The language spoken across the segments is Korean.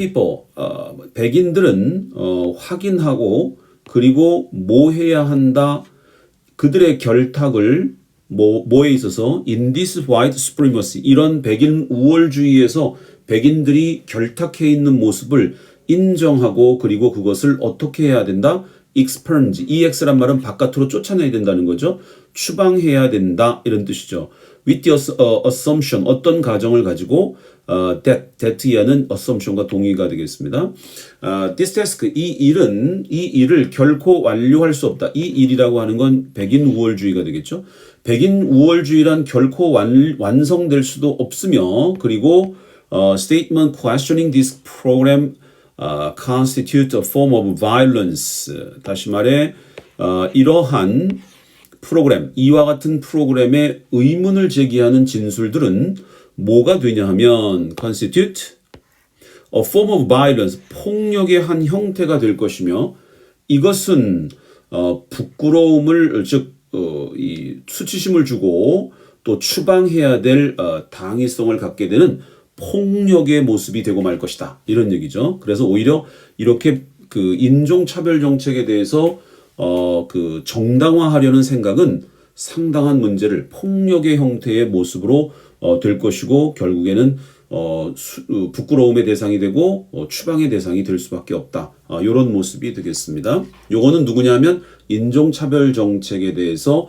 people, 백인들은 확인하고 그리고 뭐 해야 한다. 그들의 결탁을 뭐에 있어서 in this white supremacy 이런 백인 우월주의에서 백인들이 결탁해 있는 모습을 인정하고 그리고 그것을 어떻게 해야 된다? expurge. ex란 말은 바깥으로 쫓아내야 된다는 거죠. 추방해야 된다 이런 뜻이죠. with the assumption 어떤 가정을 가지고 that이하는 assumption과 동의가 되겠습니다. this task 이 일을 결코 완료할 수 없다. 이 일이라고 하는 건 백인 우월주의가 되겠죠. 백인 우월주의란 결코 완성될 수도 없으며 그리고 statement questioning this program constitute a form of violence. 다시 말해 이러한 프로그램, 이와 같은 프로그램에 의문을 제기하는 진술들은 뭐가 되냐 하면 constitute a form of violence, 폭력의 한 형태가 될 것이며 이것은 부끄러움을 즉 이 수치심을 주고 또 추방해야 될 당위성을 갖게 되는 폭력의 모습이 되고 말 것이다. 이런 얘기죠. 그래서 오히려 이렇게 그 인종차별 정책에 대해서 그 정당화하려는 생각은 상당한 문제를 폭력의 형태의 모습으로 될 것이고 결국에는 부끄러움의 대상이 되고 추방의 대상이 될 수밖에 없다. 이런 모습이 되겠습니다. 요거는 누구냐면 인종차별 정책에 대해서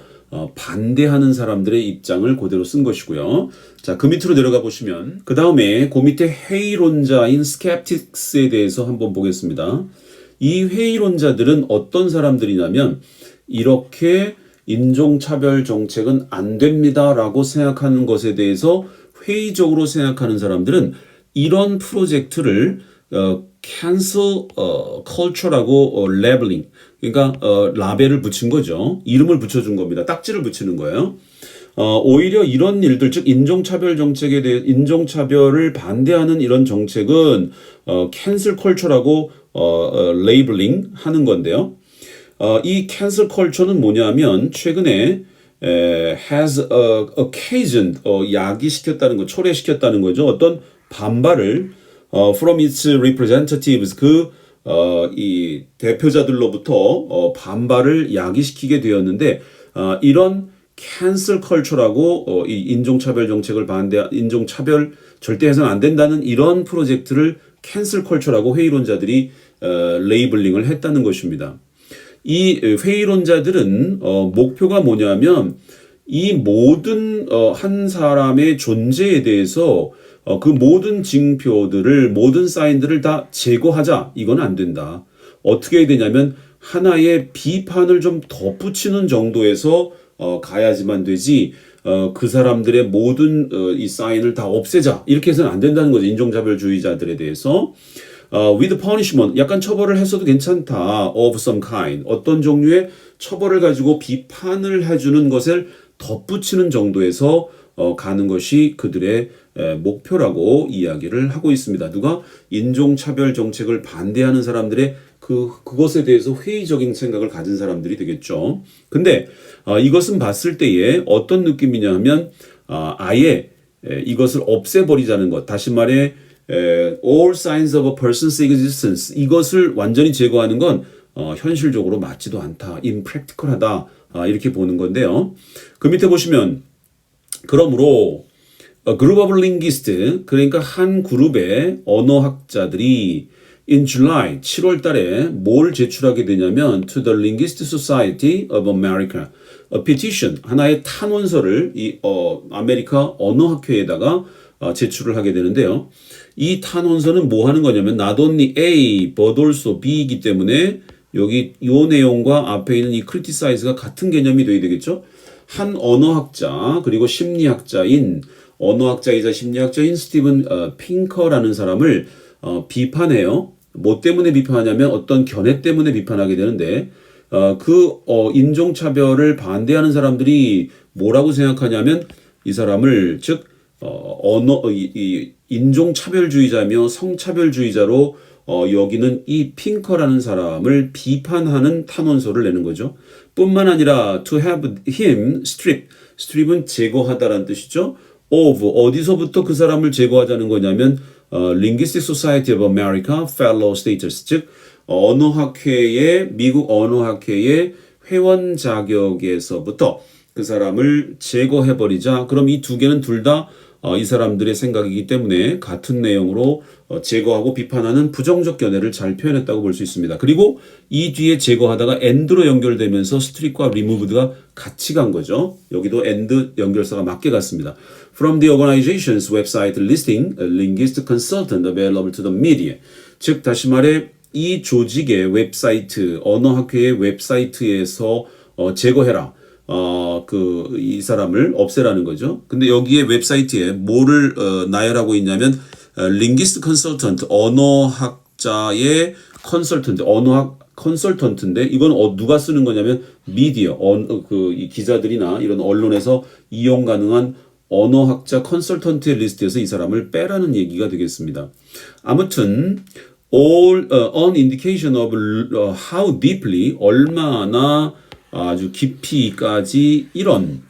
반대하는 사람들의 입장을 그대로 쓴 것이고요. 자, 그 밑으로 내려가 보시면 그 다음에 그 밑에 회의론자인 skeptics에 대해서 한번 보겠습니다. 이 회의론자들은 어떤 사람들이냐면 이렇게 인종차별 정책은 안 됩니다라고 생각하는 것에 대해서 회의적으로 생각하는 사람들은 이런 프로젝트를 cancel culture라고 labeling 그러니까 라벨을 붙인 거죠. 이름을 붙여준 겁니다. 딱지를 붙이는 거예요. 오히려 이런 일들 즉 인종차별 정책에 대해 인종차별을 반대하는 이런 정책은 cancel culture라고 레이블링 하는 건데요. 이 cancel culture는 뭐냐면 최근에 has occasioned 야기시켰다는 거, 초래시켰다는 거죠. 어떤 반발을 from its representatives 이 대표자들로부터 반발을 야기시키게 되었는데 이런 cancel culture라고 이 인종차별 정책을 인종차별 절대 해서는 안 된다는 이런 프로젝트를 cancel culture라고 회의론자들이 레이블링을 했다는 것입니다. 이 회의론자들은 목표가 뭐냐면 이 모든 한 사람의 존재에 대해서 그 모든 징표들을 모든 사인들을 다 제거하자. 이건 안 된다. 어떻게 해야 되냐면 하나의 비판을 좀 덧붙이는 정도에서 가야지만 되지 그 사람들의 모든 이 사인을 다 없애자. 이렇게 해서는 안 된다는 거죠. 인종차별주의자들에 대해서. with punishment, 약간 처벌을 했어도 괜찮다. of some kind, 어떤 종류의 처벌을 가지고 비판을 해주는 것을 덧붙이는 정도에서 가는 것이 그들의 목표라고 이야기를 하고 있습니다. 누가? 인종차별 정책을 반대하는 사람들의 그것에 대해서 회의적인 생각을 가진 사람들이 되겠죠. 근데 이것은 봤을 때에 어떤 느낌이냐 하면 아예 이것을 없애버리자는 것. 다시 말해 all signs of a person's existence 이것을 완전히 제거하는 건 현실적으로 맞지도 않다. impractical하다. 이렇게 보는 건데요. 그 밑에 보시면 그러므로 a group of linguists 그러니까 한 그룹의 언어학자들이 in July 7월 달에 뭘 제출하게 되냐면 to the Linguist Society of America a petition 하나의 탄원서를 이 아메리카 언어학회에다가 제출을 하게 되는데요. 이 탄원서는 뭐 하는 거냐면 not only A but also B이기 때문에 여기 이 내용과 앞에 있는 이 criticize가 같은 개념이 돼야 되겠죠. 한 언어학자 그리고 심리학자인 언어학자이자 심리학자인 스티븐 핑커라는 사람을 비판해요. 뭐 때문에 비판하냐면 어떤 견해 때문에 비판하게 되는데 인종차별을 반대하는 사람들이 뭐라고 생각하냐면 이 사람을 즉 인종차별주의자며 성차별주의자로 여기는 이 핑커라는 사람을 비판하는 탄원서를 내는 거죠. 뿐만 아니라 to have him strip은 제거하다라는 뜻이죠. of 어디서부터 그 사람을 제거하자는 거냐면 Linguistic Society of America Fellow Status, 즉 언어학회의 미국 언어학회의 회원 자격에서부터 그 사람을 제거해버리자. 그럼 이 두 개는 둘 다 이 사람들의 생각이기 때문에 같은 내용으로 제거하고 비판하는 부정적 견해를 잘 표현했다고 볼 수 있습니다. 그리고 이 뒤에 제거하다가 and로 연결되면서 strick과 removed가 같이 간 거죠. 여기도 and 연결사가 맞게 갔습니다. From the organization's website listing a linguist consultant available to the media. 즉 다시 말해 이 조직의 웹사이트, 언어학회의 웹사이트에서 제거해라. 이 사람을 없애라는 거죠. 근데 여기에 웹사이트에 뭐를 나열하고 있냐면 linguist consultant, 언어학자의 컨설턴트, 언어학 컨설턴트인데 이건 누가 쓰는 거냐면 미디어, 이 기자들이나 이런 언론에서 이용 가능한 언어학자 컨설턴트의 리스트에서 이 사람을 빼라는 얘기가 되겠습니다. 아무튼 all on indication of how deeply, 얼마나 아주 깊이까지 이런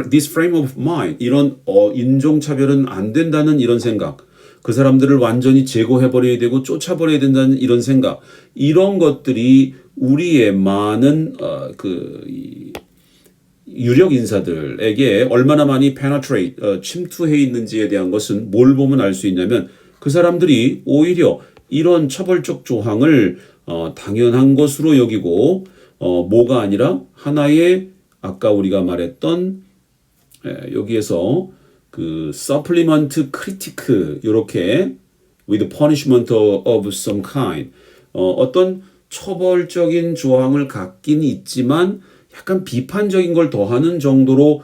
this frame of mind, 이런 인종차별은 안 된다는 이런 생각, 그 사람들을 완전히 제거해버려야 되고 쫓아버려야 된다는 이런 생각, 이런 것들이 우리의 많은 유력 인사들에게 얼마나 많이 penetrate, 침투해 있는지에 대한 것은 뭘 보면 알 수 있냐면 그 사람들이 오히려 이런 처벌적 조항을 당연한 것으로 여기고 뭐가 아니라 하나의 아까 우리가 말했던 여기에서 그 supplement critique 이렇게 with punishment of some kind 어떤 처벌적인 조항을 갖긴 있지만 약간 비판적인 걸 더하는 정도로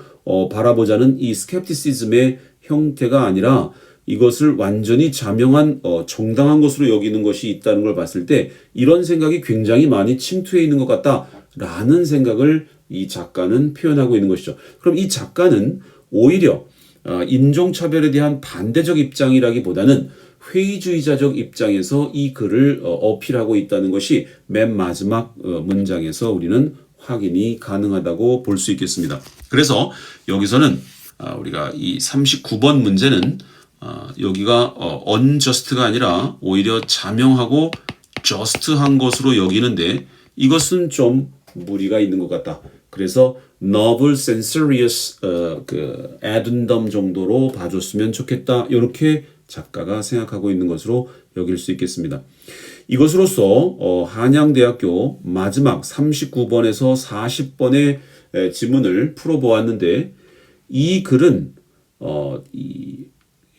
바라보자는 이 스캡티시즘의 형태가 아니라 이것을 완전히 자명한 정당한 것으로 여기는 것이 있다는 걸 봤을 때 이런 생각이 굉장히 많이 침투해 있는 것 같다라는 생각을 이 작가는 표현하고 있는 것이죠. 그럼 이 작가는 오히려 인종차별에 대한 반대적 입장이라기보다는 회의주의자적 입장에서 이 글을 어필하고 있다는 것이 맨 마지막 문장에서 우리는 확인이 가능하다고 볼 수 있겠습니다. 그래서 여기서는 우리가 이 39번 문제는 여기가 unjust가 아니라 오히려 자명하고 just한 것으로 여기는데 이것은 좀 무리가 있는 것 같다. 그래서 novel, censorious, addendum 정도로 봐줬으면 좋겠다. 이렇게 작가가 생각하고 있는 것으로 여길 수 있겠습니다. 이것으로서 한양대학교 마지막 39번에서 40번의 지문을 풀어보았는데 이 글은 이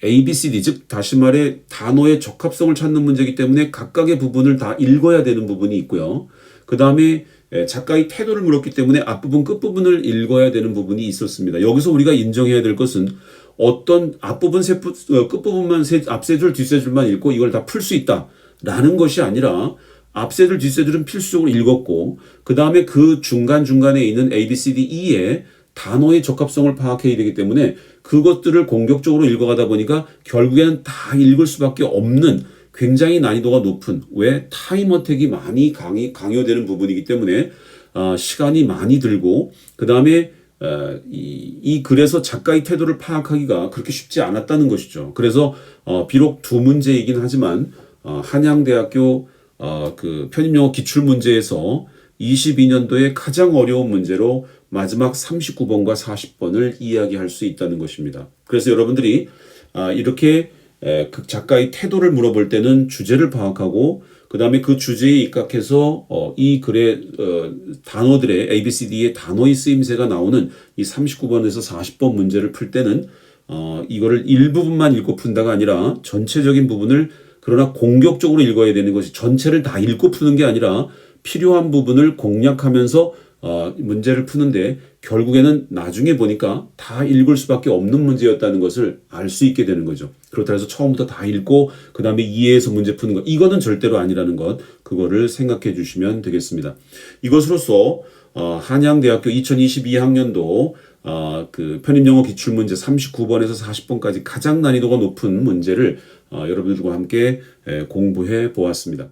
ABCD, 즉 다시 말해 단어의 적합성을 찾는 문제이기 때문에 각각의 부분을 다 읽어야 되는 부분이 있고요. 그 다음에 작가의 태도를 물었기 때문에 앞부분, 끝부분을 읽어야 되는 부분이 있었습니다. 여기서 우리가 인정해야 될 것은 어떤 앞부분, 끝부분만 앞세 줄, 뒷세 줄만 읽고 이걸 다 풀 수 있다라는 것이 아니라 앞세 줄, 뒷세 줄은 필수적으로 읽었고 그 다음에 그 중간중간에 있는 A, B, C, D, E의 단어의 적합성을 파악해야 되기 때문에 그것들을 공격적으로 읽어가다 보니까 결국에는 다 읽을 수밖에 없는 굉장히 난이도가 높은 왜 타임 어택이 많이 강요되는 부분이기 때문에 시간이 많이 들고 그 다음에 이 글에서 작가의 태도를 파악하기가 그렇게 쉽지 않았다는 것이죠. 그래서 비록 두 문제이긴 하지만 한양대학교 그 편입영어 기출문제에서 22년도에 가장 어려운 문제로 마지막 39번과 40번을 이야기할 수 있다는 것입니다. 그래서 여러분들이 이렇게 그 작가의 태도를 물어볼 때는 주제를 파악하고 그 다음에 그 주제에 입각해서 이 글의 단어들의 ABCD의 단어의 쓰임새가 나오는 이 39번에서 40번 문제를 풀 때는 이거를 일부분만 읽고 푼다가 아니라 전체적인 부분을 그러나 공격적으로 읽어야 되는 것이 전체를 다 읽고 푸는 게 아니라 필요한 부분을 공략하면서 문제를 푸는데 결국에는 나중에 보니까 다 읽을 수밖에 없는 문제였다는 것을 알 수 있게 되는 거죠. 그렇다 해서 처음부터 다 읽고 그 다음에 이해해서 문제 푸는 것 이거는 절대로 아니라는 것 그거를 생각해 주시면 되겠습니다. 이것으로써 한양대학교 2022학년도 그 편입영어 기출문제 39번에서 40번까지 가장 난이도가 높은 문제를 여러분들과 함께 공부해 보았습니다.